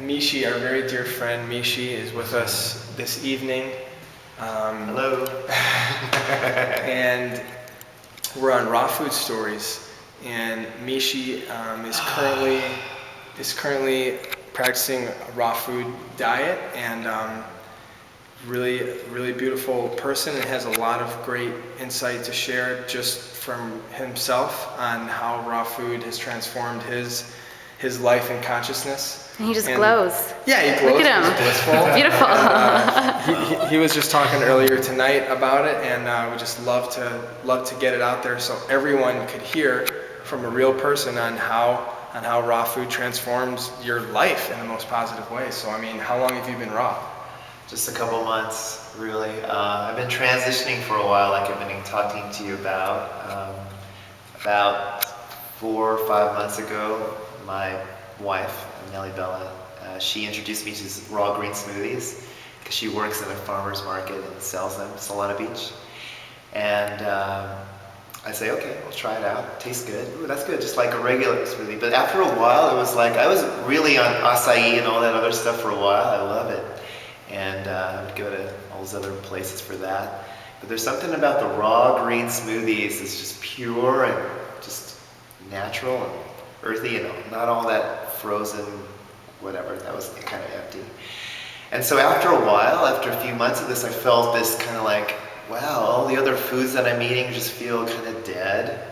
Meeshi, our very dear friend Meeshi, is with us this evening. Hello. And we're on Raw Food Stories. And Meeshi is currently practicing a raw food diet, and really beautiful person, and has a lot of great insight to share just from himself on how raw food has transformed his life and consciousness. And he just glows. Yeah, he glows. Look at him. He's blissful. Beautiful. He was just talking earlier tonight about it, and we just love to get it out there so everyone could hear from a real person on how raw food transforms your life in the most positive way. So, I mean, how long have you been raw? Just a couple months, really. I've been transitioning for a while, like I've been talking to you about. About 4 or 5 months ago, my wife, Anjali, she introduced me to raw green smoothies because she works in a farmer's market and sells them, Solana Beach. And I say, okay, I'll try it out. It tastes good. Ooh, that's good, just like a regular smoothie. But after a while, it was like, I was really on acai and all that other stuff for a while. I love it. And I would go to all those other places for that. But there's something about the raw green smoothies. It's just pure and just natural and earthy and not all that frozen whatever. That was kind of empty. And so after a while, after a few months of this, I felt this kind of like, wow, all the other foods that I'm eating just feel kind of dead,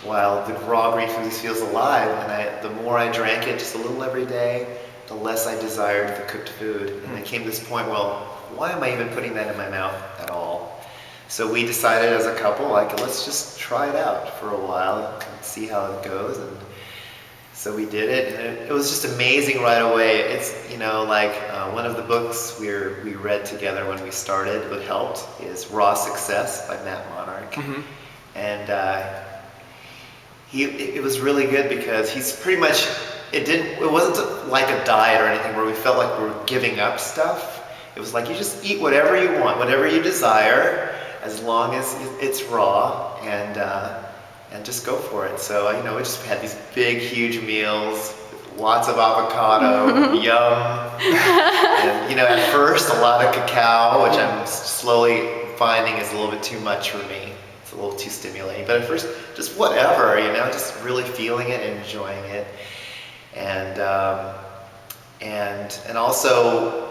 while the raw green smoothies feels alive. And the more I drank it, just a little every day, the less I desired the cooked food. And it came to this point, well, why am I even putting that in my mouth at all? So we decided as a couple, like, let's just try it out for a while and see how it goes. And so we did it, and it was just amazing right away. It's, like one of the books we read together when we started, what helped, is Raw Success by Matt Monarch. Mm-hmm. And it was really good because he's pretty much, it wasn't like a diet or anything where we felt like we were giving up stuff. It was like you just eat whatever you want, whatever you desire, as long as it's raw, and just go for it. So, we just had these big, huge meals, lots of avocado, yum. And, at first, a lot of cacao, which I'm slowly finding is a little bit too much for me. It's a little too stimulating. But at first, just whatever, just really feeling it and enjoying it. And also,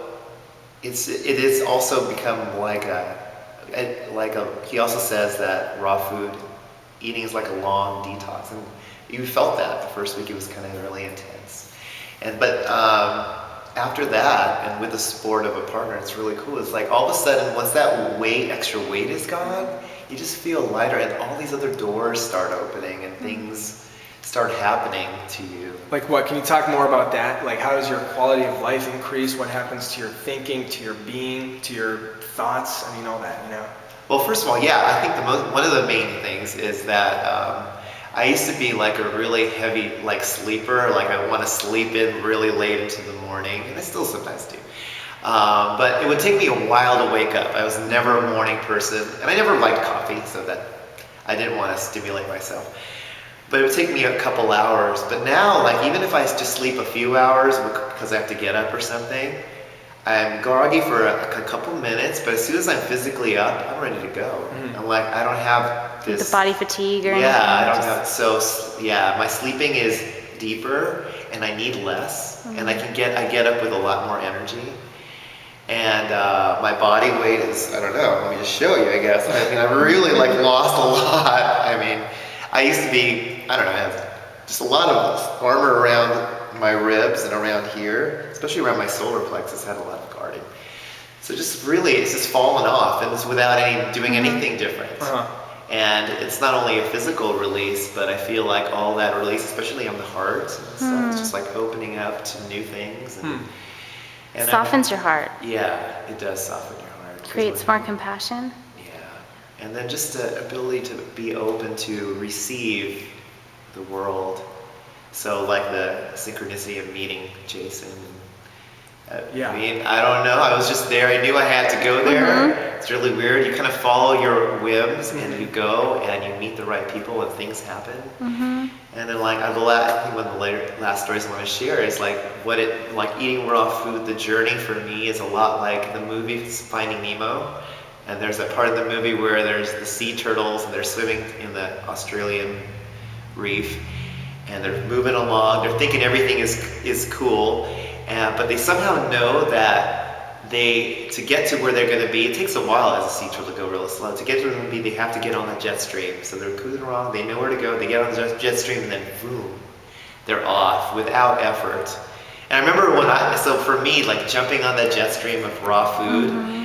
it is also become like he also says that raw food eating is like a long detox, and you felt that the first week. It was kind of really intense, but after that, and with the support of a partner, it's really cool. It's like all of a sudden, once that extra weight is gone, you just feel lighter, and all these other doors start opening, and things start happening to you. Like what? Can you talk more about that? Like, how does your quality of life increase? What happens to your thinking, to your being, to your thoughts? I mean, all that, Well, first of all, yeah, I think one of the main things is that I used to be like a really heavy sleeper. Like I want to sleep in really late into the morning, and I still sometimes do. But it would take me a while to wake up. I was never a morning person, and I never liked coffee, so that I didn't want to stimulate myself. But it would take me a couple hours. But now, even if I just sleep a few hours because I have to get up or something, I'm groggy for a couple minutes, but as soon as I'm physically up, I'm ready to go. Mm-hmm. I'm like, I don't have this... The body fatigue or anything? Yeah, I don't have... So, yeah, my sleeping is deeper, and I need less, and I get up with a lot more energy. And my body weight is, I don't know, let me just show you, I guess. I mean, I've really, lost a lot. I mean, I used to be, I don't know, I have just a lot of armor around my ribs and around here, especially around my solar plexus. I had a lot of guarding. So just really, it's just fallen off, and it's without doing anything different. Uh-huh. And it's not only a physical release, but I feel like all that release, especially on the heart and stuff, it's just like opening up to new things. And softens your heart. Yeah, it does soften your heart. Creates more compassion. Yeah, and then just the ability to be open to receive the world. So like the synchronicity of meeting Jason. I mean, I don't know. I was just there. I knew I had to go there. Mm-hmm. It's really weird. You kind of follow your whims, and you go and you meet the right people and things happen. Mm-hmm. And then like I think one of the last stories I want to share is like eating raw food. The journey for me is a lot like the movie Finding Nemo. And there's that part of the movie where there's the sea turtles and they're swimming in the Australian reef, and they're moving along. They're thinking everything is cool, but they somehow know that to get to where they're going to be, it takes a while as a sea turtle to go real slow. To get to where they're going to be, they have to get on the jet stream. So they're cruising along, they know where to go, they get on the jet stream, and then boom, they're off without effort. And I remember so for me, like jumping on that jet stream of raw food,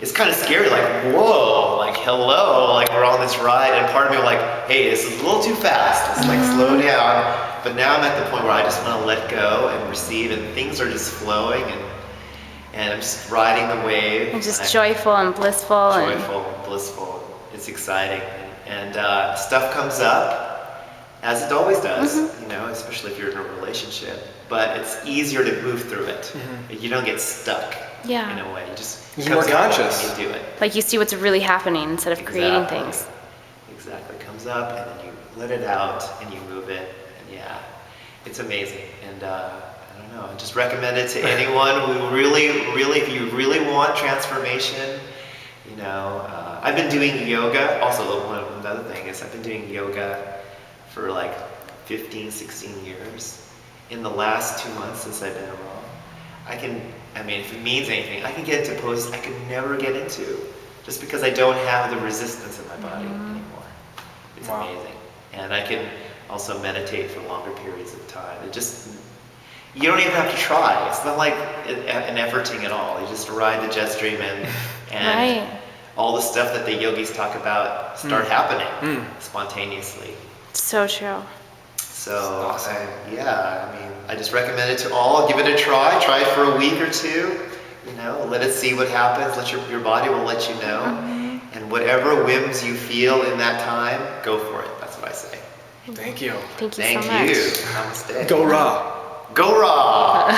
it's kind of scary, like, whoa, like, hello, like we're on this ride, and part of me like, hey, this is a little too fast, let's like slow down. But now I'm at the point where I just want to let go and receive, and things are just flowing, and I'm just riding the wave. And just joyful and blissful. Joyful and blissful. It's exciting. And stuff comes up, as it always does, you know, especially if you're in a relationship. But it's easier to move through it. You don't get stuck in a way. You just You're more conscious. And you do it. Like you see what's really happening instead of creating things. Exactly. It comes up, and then you let it out, and you move it. And yeah, it's amazing. And I don't know, I just recommend it to anyone who really, if you really want transformation, you know. I've been doing yoga. Also, another thing is I've been doing yoga for like 15, 16 years. In the last 2 months since I've been around, if it means anything, I can get into poses I could never get into just because I don't have the resistance in my body anymore. It's amazing. And I can also meditate for longer periods of time. You don't even have to try. It's not like an efforting at all. You just ride the jet stream and all the stuff that the yogis talk about start happening spontaneously. So true. So, awesome. I just recommend it to all. Give it a try. Try it for a week or two. You know, let it see what happens. Let your body will let you know. And whatever whims you feel in that time, go for it. That's what I say. Thank you. Thank you so much. Thank you. Namaste. Go raw. Go raw.